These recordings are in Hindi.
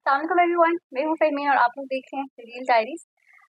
अस्सलाम एवरीवन, मैं हूं फहमीन और आप लोग देख रहे हैं रियल डायरीज।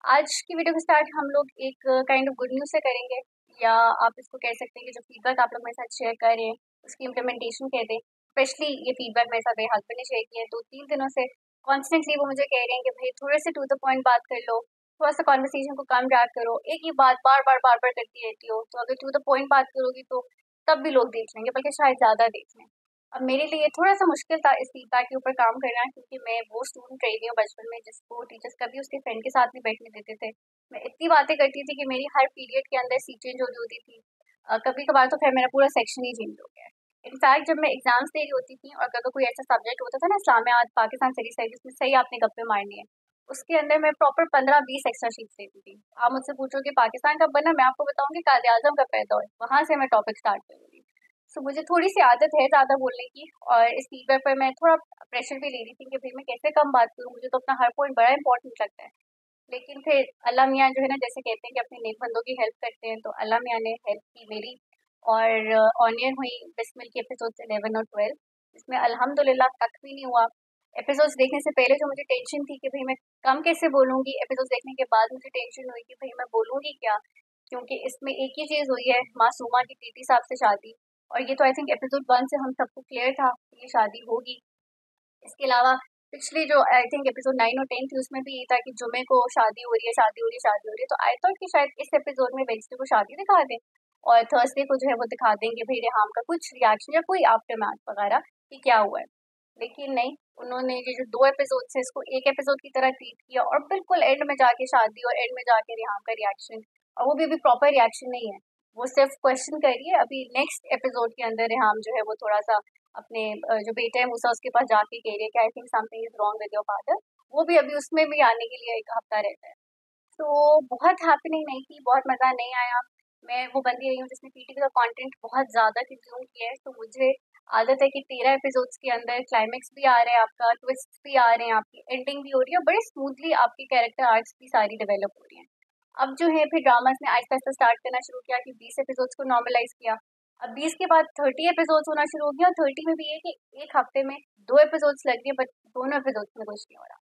आज की वीडियो को स्टार्ट हम लोग एक काइंड ऑफ गुड न्यूज़ से करेंगे, या आप इसको कह सकते हैं कि जो फीडबैक आप लोग मेरे साथ शेयर कर रहे हैं उसकी इम्प्लीमेंटेशन कह दें। स्पेशली ये फीडबैक मेरे साथ मेरे हस्बैंड ने शेयर किया है 2-3 दिनों से। कॉन्स्टेंटली वो मुझे कह रहे हैं कि भाई थोड़े से टू द पॉइंट बात कर लो, थोड़ा सा कॉन्वर्सेशन को कम ड्रैग करो, एक ही बात बार बार करती रहती हो। तो अगर टू द पॉइंट बात करोगी तो तब भी लोग देख लेंगे, बल्कि शायद ज़्यादा देख लें। अब मेरे लिए थोड़ा सा मुश्किल था इस फीडबैक के ऊपर काम करना, क्योंकि मैं वो स्टूडेंट रही हूँ बचपन में जिसको टीचर्स कभी उसके फ्रेंड के साथ नहीं बैठने देते थे। मैं इतनी बातें करती थी कि मेरी हर पीरियड के अंदर सीट चेंज हो रही होती थी। कभी कभार तो फिर मेरा पूरा सेक्शन ही चेंज हो गया। इनफैक्ट जब मैं एग्जाम्स दे रही होती थी और अगर कोई ऐसा सब्जेक्ट होता था ना, इस्लामियात पाकिस्तान स्टडीज जिसमें सही आपने गप्पे मारनी है, उसके अंदर मैं प्रॉपर 15-20 एक्स्ट्रा शीट्स देती थी। आप मुझसे पूछो कि पाकिस्तान कब बना, मैं आपको बताऊंगी कायद आजम कब पैदा हुए, वहां से मैं टॉपिक स्टार्ट करूंगी। सो मुझे थोड़ी सी आदत है ज़्यादा बोलने की, और इस फीडबैक पर मैं थोड़ा प्रेशर भी ले रही थी कि भाई मैं कैसे कम बात करूँ, मुझे तो अपना हर पॉइंट बड़ा इंपॉर्टेंट लगता है। लेकिन फिर अल्लाह मियाँ जो है ना, जैसे कहते हैं कि अपने नेक बंदों की हेल्प करते हैं, तो अल्लाह मियाँ ने हेल्प की मेरी। और ऑनियन हुई बिस्मिल की एपिसोड 11 और 12, जिसमें अल्हम्दुलिल्लाह तक भी नहीं हुआ। एपिसोड्स देखने से पहले जो मुझे टेंशन थी कि भाई मैं कम कैसे बोलूँगी, एपिसोड्स देखने के बाद मुझे टेंशन हुई कि भाई मैं बोलूँगी क्या, क्योंकि इसमें एक ही चीज़ हुई है, मासूमा की टीटी साहब से शादी। और ये तो आई थिंक एपिसोड 1 से हम सबको क्लियर था कि ये शादी होगी। इसके अलावा पिछली जो आई थिंक एपिसोड 9 और 10 थी, उसमें भी ये था कि जुमे को शादी हो रही है, शादी हो रही है, शादी हो रही है। तो आई थॉट कि शायद इस एपिसोड में वेंसडे को शादी दिखा दें और थर्सडे को जो है वो दिखा देंगे भाई रेहाम का कुछ रिएक्शन या कोई आफ्टर मैथ वगैरह कि क्या हुआ है। लेकिन नहीं, उन्होंने ये जो 2 एपिसोड है इसको एक एपिसोड की तरह ट्रीट किया, और बिल्कुल एंड में जाके शादी और एंड में जाके रेहाम का रिएक्शन। और वो भी अभी प्रॉपर रिएक्शन नहीं है, वो सिर्फ क्वेश्चन कर रही है। अभी नेक्स्ट एपिसोड के अंदर रेहाम जो है वो थोड़ा सा अपने जो बेटा है मूसा उसके पास जाके कह रही है कि I think something is wrong with your father. वो भी अभी उसमें भी आने के लिए 1 हफ्ता रहता है। तो बहुत हैपनिंग नहीं थी, बहुत मज़ा नहीं आया। मैं वो बंदी रही हूँ जिसने पीटीवी का कंटेंट बहुत ज़्यादा कंज्यूम किया है, तो मुझे आदत है कि 13 एपिसोड्स के अंदर क्लाइमेक्स भी आ रहा है, आपका ट्विस्ट भी आ रहे हैं, आपकी एंडिंग भी हो रही है, और बड़े स्मूथली आपकी कैरेक्टर आर्क्स भी सारी डेवलप हो रही हैं। अब जो है फिर ड्रामास ने आहिस्ता आहिस्ता स्टार्ट करना शुरू किया कि 20 एपिसोड्स को नॉर्मलाइज किया। अब 20 के बाद 30 एपिसोड्स होना शुरू हो गया, और 30 में भी ये कि एक हफ्ते में 2 एपिसोड्स लग गए, बट दोनों एपिसोड्स में कुछ नहीं हो रहा।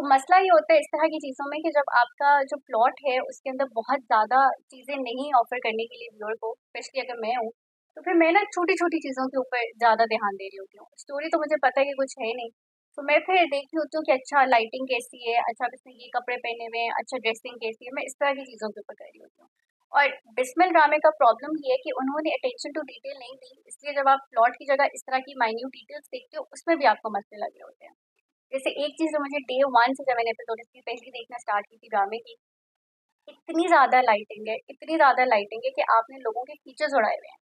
मसला ये होता है इस तरह की चीज़ों में कि जब आपका जो प्लॉट है उसके अंदर बहुत ज़्यादा चीज़ें नहीं ऑफर करने के लिए व्यूअर को, स्पेशली अगर मैं हूँ, तो फिर मैं ना छोटी छोटी चीज़ों के ऊपर ज़्यादा ध्यान दे रही होती हूँ। स्टोरी तो मुझे पता है कि कुछ है नहीं, तो मैं फिर देख रही होती हूँ कि अच्छा लाइटिंग कैसी है, अच्छा अब इसने ये कपड़े पहने हुए हैं, अच्छा ड्रेसिंग कैसी है, मैं इस तरह की चीज़ों के ऊपर कर रही होती हूँ। और बिस्मिल ड्रामे का प्रॉब्लम ये है कि उन्होंने अटेंशन टू डिटेल नहीं दी, इसलिए जब आप प्लॉट की जगह इस तरह की माइन्यूट डिटेल्स देखते हो उसमें भी आपको मसले लगे होते हैं। जैसे एक चीज़ जो मुझे डे 1 से जब मैंने एपिसोड इसकी पहली देखना स्टार्ट की थी ड्रामे की, इतनी ज़्यादा लाइटिंग है कि आपने लोगों के फीचर्स उड़ाए हुए हैं।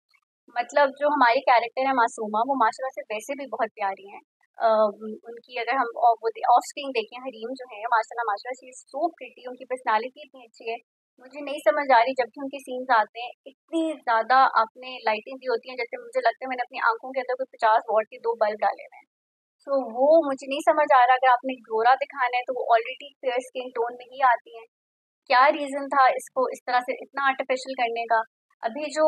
मतलब जो हमारी कैरेक्टर है मासूमा, वो माशाल्लाह से वैसे भी बहुत प्यारी हैं। उनकी अगर हम वो ऑफ स्क्रीन देखें, हरीम जो है माशाल्लाह माशाल्लाह शी इज़ सो प्रिटी, उनकी पर्सनैलिटी इतनी अच्छी है। मुझे नहीं समझ आ रही जब भी उनके सीन्स आते हैं, इतनी ज़्यादा आपने लाइटिंग दी होती है, जैसे मुझे लगता है मैंने अपनी आंखों के अंदर कोई 50 वॉट के 2 बल्ब डाले हुए हैं। तो वो मुझे नहीं समझ आ रहा, अगर आपने गोरा दिखाना है तो वो ऑलरेडी फेयर स्किन टोन में ही आती हैं। क्या रीज़न था इसको इस तरह से इतना आर्टिफिशियल करने का? अभी जो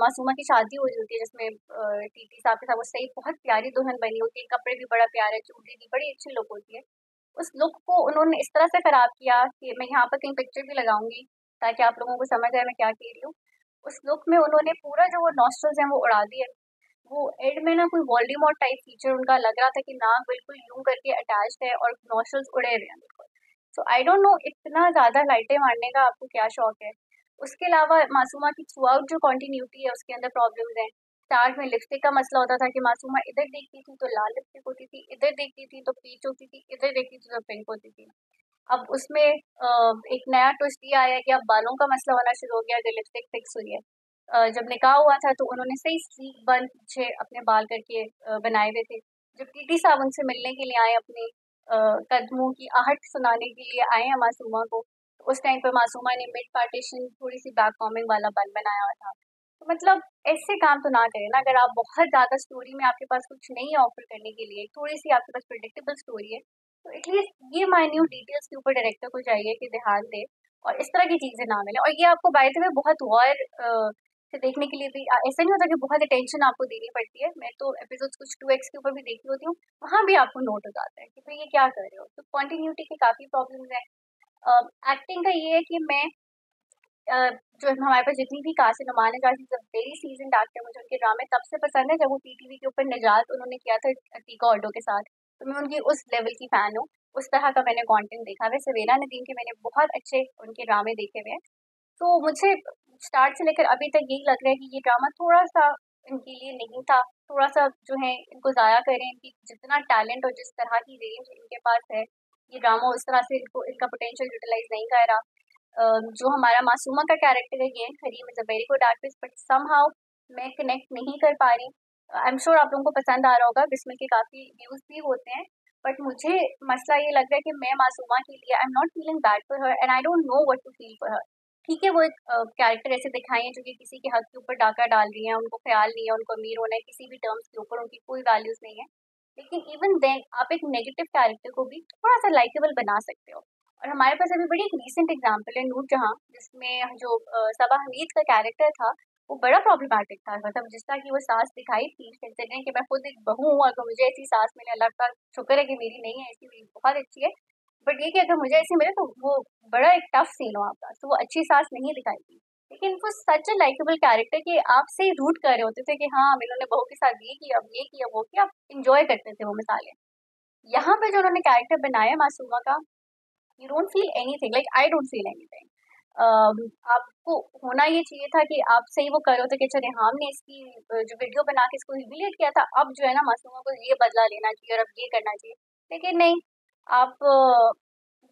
मासूमा की शादी हो रही होती है जिसमें टीटी साहब के साथ, वो सही बहुत प्यारी दुल्हन बनी होती है, कपड़े भी बड़ा प्यारे, ज्वेलरी भी बड़ी अच्छी लुक होती है। उस लुक को उन्होंने इस तरह से खराब किया कि मैं यहाँ पर कहीं पिक्चर भी लगाऊंगी ताकि आप लोगों को समझ आए मैं क्या कह रही हूँ। उस लुक में उन्होंने पूरा जो वो नॉस्ट्रल्स हैं वो उड़ा दिए। वो एड में ना कोई वोल्डेमॉर्ट टाइप फीचर उनका लग रहा था कि नाक बिल्कुल यूं करके अटैच्ड है और नॉस्ट्रल्स उड़े हुए हैं बिल्कुल। सो आई डोंट नो इतना ज़्यादा लाइटें मारने का आपको क्या शौक है। उसके अलावा मासूमा की थ्रू आउट जो कॉन्टिन्यूटी है उसके अंदर प्रॉब्लम्स हैं। स्टार्ट में लिपस्टिक का मसला होता था कि मासूमा इधर देखती थी तो लाल लिपस्टिक होती थी, इधर देखती थी तो पीच होती थी, इधर देखती थी तो पिंक होती थी। अब उसमें एक नया ट्विस्ट ये आया है कि अब बालों का मसला होना शुरू हो गया अगर लिपस्टिक फिक्स हुई है। जब निकाह हुआ था तो उन्होंने सही स्लीक बन पीछे अपने बाल करके बनाए हुए थे। जब टीटी साहब उनसे मिलने के लिए आए, अपने कदमों की आहट सुनाने के लिए आए हैं मासूमा को, तो उस टाइम पर मासूमा ने मिड पार्टीशन थोड़ी सी बैक कॉमिंग वाला बन बनाया हुआ था। तो मतलब ऐसे काम तो ना करें ना, अगर आप बहुत ज़्यादा स्टोरी में आपके पास कुछ नहीं है ऑफर करने के लिए, थोड़ी सी आपके पास प्रिडिक्टेबल स्टोरी है, तो एटलीस्ट ये माइन्यूट डिटेल्स के ऊपर डायरेक्टर को चाहिए कि ध्यान दे और इस तरह की चीज़ें ना मिले। और ये आपको बाय द वे बहुत गौर फिर देखने के लिए भी ऐसा नहीं होता कि बहुत अटेंशन आपको देनी पड़ती है। मैं तो एपिसोड्स कुछ 2x के ऊपर भी देखी होती हूँ, वहाँ भी आपको नोट हो जाता है कि भाई ये क्या कर रहे हो। तो कंटिन्यूटी के काफ़ी प्रॉब्लम्स हैं। एक्टिंग का ये है कि मैं जो हमारे पास जितनी भी कासिम नुमान है, वेरी सीजन एक्टर, मुझे उनके ड्रामे तब से पसंद है जब वो पीटीवी के ऊपर निजात उन्होंने किया था टीका ऑल्डो के साथ। तो मैं उनकी उस लेवल की फ़ैन हूँ, उस तरह का मैंने कंटेंट देखा। वैसे वेला नदीम के मैंने बहुत अच्छे उनके ड्रामे देखे हुए हैं। तो मुझे स्टार्ट से लेकर अभी तक यही लग रहा है कि ये ड्रामा थोड़ा-सा इनके लिए नहीं था। थोड़ा-सा जो है इनको ज़ाया करें, इनकी जितना टैलेंट और जिस तरह की रेंज इनके पास है, ये ड्रामा उस तरह से इनको इनका पोटेंशियल यूटिलाइज़ नहीं कर रहा। जो हमारा मासूमा का कैरेक्टर है गेन Karim is a very good actress, but somehow मैं कनेक्ट नहीं कर पा रही। आई एम श्योर आप लोगों को पसंद आ रहा होगा, बिस्मिल के काफ़ी व्यूज़ भी होते हैं। बट मुझे मसला ये लग रहा है कि मैं मासूमा के लिए I am not feeling bad for her and I don't know what to feel for her. ठीक है, वो एक कैरेक्टर ऐसे दिखाई है जो कि किसी के हक के ऊपर डाका डाल रही है, उनको ख्याल नहीं है, उनको अमीर होना है, किसी भी टर्म्स के ऊपर उनकी कोई वैल्यूज़ नहीं है। लेकिन इवन देन आप एक नेगेटिव कैरेक्टर को भी थोड़ा-सा लाइकेबल बना सकते हो। और हमारे पास अभी बड़ी एक रीसेंट एग्जांपल है नूरजहां, जिसमें जो सबा हमीद का कैरेक्टर था, वो बड़ा प्रॉब्लमैटिक था। मतलब जिस तरह की वो सास दिखाई थी, कंसिडरिंग कि मैं खुद एक बहू हूँ, अगर मुझे ऐसी सास मिले, अल्लाह का शुक्र है कि मेरी नहीं है ऐसी, मेरी बहुत अच्छी है। बट ये कि अगर मुझे ऐसी मिले तो वो बड़ा एक टफ सीन हो आपका, तो वो अच्छी सास नहीं दिखाई थी। लेकिन वो सच अ लाइकेबल कैरेक्टर कि आप से रूट कर रहे होते थे कि हाँ, अब इन्होंने बहू के साथ ये किया वो किया, आप इंजॉय करते थे वो मिसालें। यहाँ पे जो उन्होंने कैरेक्टर बनाया मासूमा का, you don't feel anything, like I don't feel anything. आपको होना ये चाहिए था कि आप सही वो कर रहे थे कि चले रेहाम ने इसकी जो वीडियो बना के इसको ह्यूमिलिएट किया था, अब जो है ना मासूमा को ये बदला लेना चाहिए और अब ये करना चाहिए। लेकिन नहीं, आप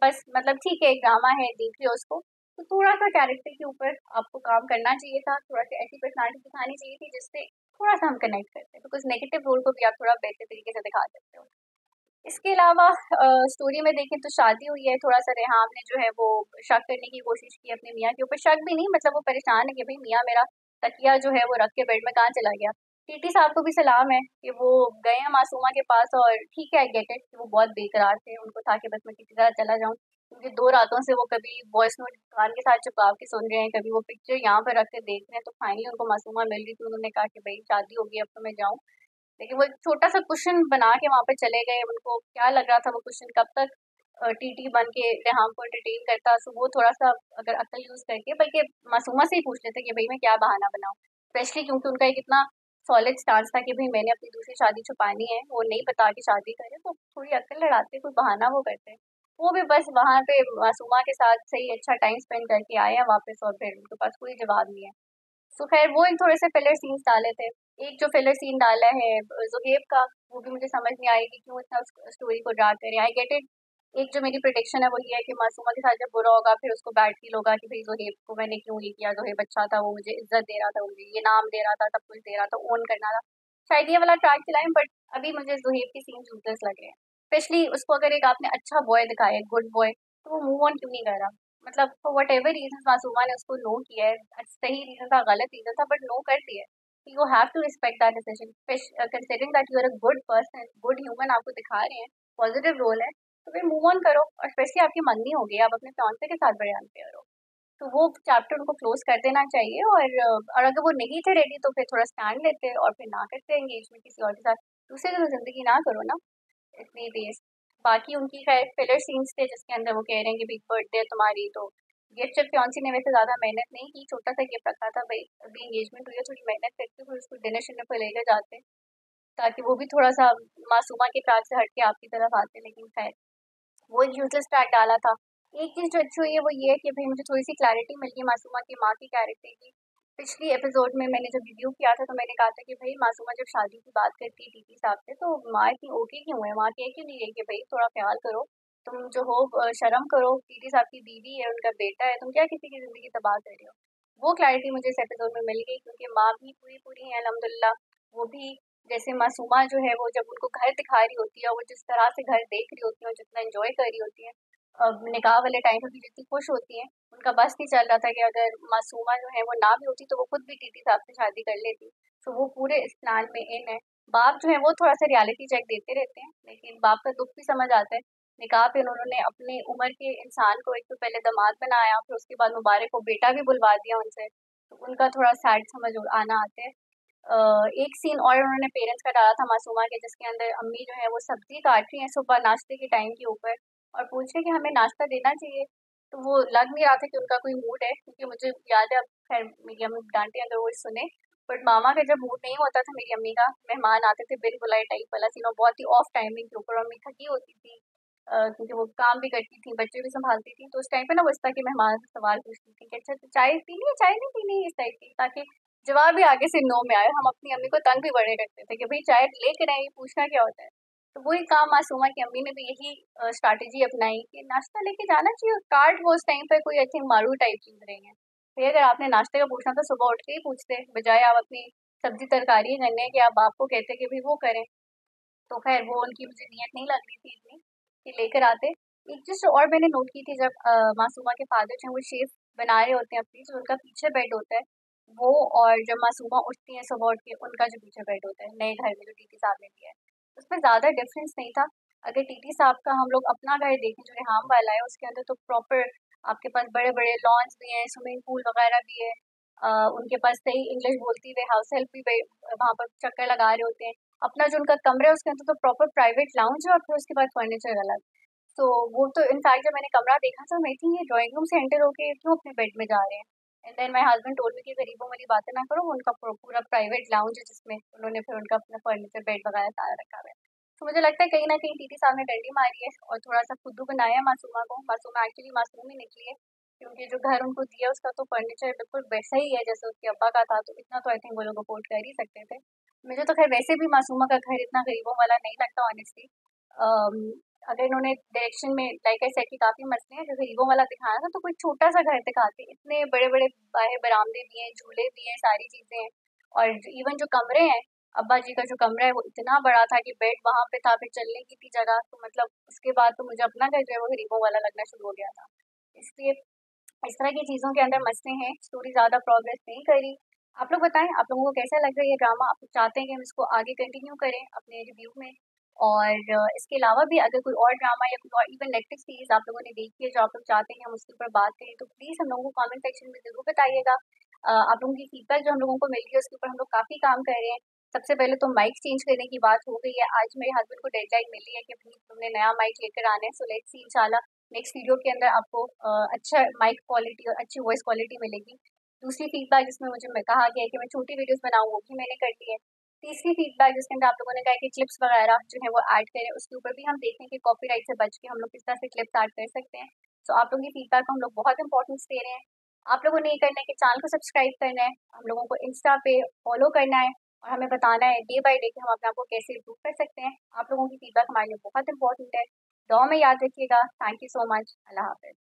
बस मतलब ठीक है, एक ड्रामा है, देख लियो उसको। तो थोड़ा सा कैरेक्टर के ऊपर आपको काम करना चाहिए था, थोड़ा सा ऐसी पर्सनालिटी दिखानी चाहिए थी जिससे थोड़ा सा हम कनेक्ट करते हैं, बिकॉज नेगेटिव रोल को भी आप थोड़ा बेहतर तरीके से दिखा सकते हो। इसके अलावा स्टोरी में देखें तो शादी हुई है, थोड़ा सा रेहाम ने जो है वो शक करने की कोशिश की अपने मियाँ के ऊपर। शक भी नहीं, मतलब वो परेशान है कि भाई मियाँ मेरा तकिया जो है वो रख के बेड में कहाँ चला गया। टीटी साहब को भी सलाम है कि वो गए हैं मासूमा के पास, और ठीक है, आई गेट इट कि वो बहुत बेकरार थे, उनको था कि बस मैं किसी तरह चला जाऊँ, क्योंकि 2 रातों से वो कभी वॉइस नोट कान के साथ छुपा के सुन रहे हैं, कभी वो पिक्चर यहाँ पर रख के देख रहे हैं। तो फाइनली उनको मासूमा मिल रही थी, उन्होंने कहा कि भाई शादी होगी, अब तो मैं जाऊँ। लेकिन वो एक छोटा सा कुशन बना के वहाँ पे चले गए। उनको क्या लग रहा था वो कुशन कब तक टीटी बन के रेहाम को एंटरटेन करता। सो वो थोड़ा सा अगर अक्ल यूज करके, बल्कि मासूमा से ही पूछ लेते कि भाई मैं क्या बहाना बनाऊं, स्पेशली क्योंकि उनका एक इतना सॉलिड स्टांस था कि भाई मैंने अपनी दूसरी शादी छुपानी है, वो नहीं बता के शादी करे। तो थोड़ी अक्ल लड़ाते, कोई बहाना वो करते। वो भी बस वहां पे मासूमा के साथ सही अच्छा टाइम स्पेंड करके आए हैं वापस, और फिर उनके पास कोई जवाब नहीं है। सो खैर वो एक थोड़े से फिलर सीन्स डाले थे। एक जो फिलर सीन डाला है ज़ुहैब का, वो भी मुझे समझ नहीं आई कि क्यों इतना उस स्टोरी को ड्रैग करे। I get it. एक जो मेरी प्रेडिक्शन है वो ये है कि मासूमा के साथ जब बुरा होगा, फिर उसको बैड फील होगा कि भाई ज़ुहैब को मैंने क्यों ये किया, ज़ुहैब अच्छा था, वो मुझे इज्जत दे रहा था, मुझे ये नाम दे रहा था, सब कुछ दे रहा था, ओन करना था। शायद ये वाला ट्रैक चलाएं, बट अभी मुझे ज़ुहैब की सीन यूजलेस लग रहे हैं। स्पेशली उसको अगर एक आपने अच्छा बॉय दिखाया, गुड बॉय, तो वो मूव ऑन क्यों नहीं कर रहा। मतलब for whatever reason Masuma ने उसको नो किया है, सही रीजन था गलत रीजन था, बट नो कर दिया है। You have to respect that decision, considering that you are a good person, good human आपको दिखा रहे हैं, पॉजिटिव रोल है, तो फिर मूव ऑन करो। और स्पेशली आपकी मंगनी हो गई, आप अपने फियांसे के साथ बड़े अनफेयर हो, तो वो चैप्टर उनको क्लोज कर देना चाहिए। और अगर वो नहीं थे रेडी तो फिर थोड़ा स्टैंड लेते और फिर ना करते एंगेजमेंट किसी और के साथ। दूसरे की तो जिंदगी ना करो ना इतनी बेस। बाकी उनकी खैर फिलर सीन्स थे जिसके अंदर वो कह रहे हैं कि बिग बर्थडे है तुम्हारी, तो गिफ्ट जब फियांसी ने वैसे ज़्यादा मेहनत नहीं की, छोटा सा गिफ्ट रखा था, भाई अभी एंगेजमेंट हुई है, थोड़ी मेहनत करके फिर उसको डिनर शिनर पर लेकर जाते, ताकि वो भी थोड़ा सा मासूमा के ट्रैक से हट के आपकी तरफ आते। लेकिन खैर वो एक यूजलेस ट्रैक डाला था। एक चीज़ जो अच्छी हुई है वो ये है कि भाई मुझे थोड़ी सी क्लैरिटी मिल गई मासूमा की माँ की कैरेक्टर की। पिछली एपिसोड में मैंने जब रिव्यू किया था तो मैंने कहा था कि भाई मासूमा जब शादी की बात करती है टीटी साहब से, तो माँ इतनी ओके क्यों है, माँ कह क्यों नहीं रही कि भाई थोड़ा ख्याल करो, तुम जो हो शर्म करो, टीटी साहब की बीवी है, उनका बेटा है, तुम क्या किसी की ज़िंदगी तबाह कर रहे हो। वो क्लैरिटी मुझे इस एपिसोड में मिल गई, क्योंकि माँ भी पूरी पूरी है अल्हम्दुलिल्लाह। वो भी जैसे मासूमा जो है वो जब उनको घर दिखा रही होती है, वो जिस तरह से घर देख रही होती है और जितना एंजॉय कर रही होती है, निकाह वाले टाइम पे भी जितनी खुश होती हैं, उनका बस नहीं चल रहा था कि अगर मासूमा जो है वो ना भी होती तो वो खुद भी टीटी साहब से शादी कर लेती। तो वो पूरे इस प्लान में इन है। बाप जो है वो थोड़ा सा रियलिटी चेक देते रहते हैं, लेकिन बाप का दुख भी समझ आता है। निकाह पे उन्होंने अपने उम्र के इंसान को एक तो पहले दामाद बनाया, फिर उसके बाद मुबारक को बेटा भी बुलवा दिया उनसे। तो उनका थोड़ा सैड समझ आना आता है। एक सीन और उन्होंने पेरेंट्स का डाला था मासूमा के, जिसके अंदर अम्मी जो है वो सब्जी काट रही हैं सुबह नाश्ते के टाइम के ऊपर, और पूछ रहे कि हमें नाश्ता देना चाहिए। तो वो लग नहीं रहा था कि उनका कोई मूड है, क्योंकि मुझे याद है, अब खैर मेरी अम्मी डांटे अगर वो सुने, बट मामा का जब मूड नहीं होता था मेरी अम्मी का, मेहमान आते थे बिन बुलाए टाइप वाला सीन, और बहुत ही ऑफ टाइमिंग के ऊपर, और अम्मी थकी होती थी क्योंकि वो काम भी करती थी, बच्चे भी संभालती थी, तो उस टाइम पे ना वो इस तरह के मेहमान से सवाल पूछती थी कि अच्छा तो चाय पीनी है, चाय नहीं पीनी है, इस टाइप की, ताकि जवाब भी आगे से नो में आए। हम अपनी अम्मी को तंग भी बड़े करते थे कि भाई चाय लेकर आए, पूछना क्या होता है। तो वही काम मासूमा की अम्मी ने भी यही स्ट्रैटेजी अपनाई कि नाश्ता लेके जाना चाहिए। कार्ड वो उस टाइम पे कोई आई थिंक मारू टाइप चीज रही है। फिर अगर आपने नाश्ते का पूछना तो सुबह उठ के ही पूछते, बजाय आप अपनी सब्जी तरकारी करने के आप बाप को कहते कि भाई वो करें। तो खैर वो उनकी मुझे नीयत नहीं लग रही थी इतनी कि लेकर आते। एक चीज और मैंने नोट की थी, जब मासूमा के फादर जो हैं वो शेफ बना रहे होते हैं अपनी, जो उनका पीछे बेड होता है वो, और जब मासूमा उठती हैं सुबह उठ के, उनका जो पीछे बेड होता है नए घर में जो टीटी साहब ने दिया है, उसमें ज़्यादा डिफरेंस नहीं था। अगर टीटी साहब का हम लोग अपना घर देखें जो रेहाम वाला है, उसके अंदर तो प्रॉपर आपके पास बड़े बड़े लॉन्स भी हैं, स्विमिंग पूल वगैरह भी है। उनके पास सही इंग्लिश बोलती हुए हाउस हेल्प भी वहाँ पर चक्कर लगा रहे होते हैं। अपना जो उनका कमरा है उसके अंदर तो प्रॉपर प्राइवेट लाउंज है, और फिर उसके बाद फर्नीचर अलग। तो वो तो इनफैक्ट जब मैंने कमरा देखा था, मैं थी ये ड्राइंग रूम से एंटर होके क्यों अपने बेड में जा रहे हैं। And then my husband told me कि गरीबों वाली बातें ना करो, वो उनका पूरा प्राइवेट लाउंज है जिसमें उन्होंने फिर उनका अपना फर्नीचर बेड वगैरह सारा रखा हुआ है। तो मुझे लगता है कहीं ना कहीं टीटी साहब ने डंडी मारी है और थोड़ा सा खुद्दू बनाया है मासूमा को। मासूमा एक्चुअली मासूम ही निकली है, क्योंकि जो घर उनको दिया उसका तो फर्नीचर बिल्कुल वैसा ही है जैसे उसके अब्बा का था, तो इतना तो आई थिंक वो लोग अफोर्ड कर ही सकते थे। मुझे तो खैर वैसे भी मासूमा का घर इतना गरीबों वाला नहीं लगता ऑनेस्टली। अगर इन्होंने डायरेक्शन में लाइक आई सेड कि काफी मसले हैं, जैसे हीरो वाला दिखाया था तो कोई छोटा सा घर दिखाते, इतने बड़े बड़े बाहर बरामदे भी हैं, झूले भी हैं, सारी चीजें हैं। और इवन जो कमरे हैं, अब्बा जी का जो कमरा है वो इतना बड़ा था कि बेड वहां पे था, फिर चलने की थी जगह, तो मतलब उसके बाद तो मुझे अपना घर जो है वो गरीबों वाला लगना शुरू हो गया था। इसलिए इस तरह की चीज़ों के अंदर मसले हैं, स्टोरी ज़्यादा प्रोग्रेस नहीं करी। आप लोग बताएं, आप लोगों को कैसा लग रहा है ये ड्रामा? आप लोग चाहते हैं कि हम इसको आगे कंटिन्यू करें अपने रिव्यू में? और इसके अलावा भी अगर कोई और ड्रामा या कोई और इवन नेटफ्लिक्स सीरीज आप लोगों ने देखी है जो आप लोग चाहते हैं कि हम उसके ऊपर बात करें, तो प्लीज़ हम लोगों को कमेंट सेक्शन में ज़रूर बताइएगा। आप लोगों की फीडबैक जो हम लोगों को मिल रही है उसके ऊपर हम लोग काफ़ी काम कर रहे हैं। सबसे पहले तो माइक चेंज करने की बात हो गई है, आज मेरे हस्बैंड को डेडलाइन मिली है कि भाई तुमने नया माइक लेकर आना है, सो लेट्स सी इंशाल्लाह नेक्स्ट वीडियो के अंदर आपको अच्छा माइक क्वालिटी और अच्छी वॉइस क्वालिटी मिलेगी। दूसरी फीडबैक जिसमें मुझे कहा गया है कि मैं छोटी वीडियोस बनाऊँ, वो भी मैंने कर दी है। तीसरी फीडबैक जिसके अंदर आप लोगों ने कहा कि क्लिप्स वगैरह जो है वो ऐड करें, उसके ऊपर भी हम देखें कि कॉपीराइट से बच के हम लोग किस तरह से क्लिप्स ऐड कर सकते हैं। सो आप लोगों की फीडबैक को हम लोग बहुत इंपॉर्टेंस दे रहे हैं। आप लोगों ने ये करना है कि चैनल को सब्सक्राइब करना है, हम लोगों को इंस्टा पे फॉलो करना है, और हमें बताना है डे बाय डे कि हम अपने आप को कैसे इम्प्रूव कर सकते हैं। आप लोगों की फीडबैक हमारे लिए बहुत इंपॉर्टेंट है। दुआ में याद रखिएगा। Thank you so much. अल्लाह हाफिज़।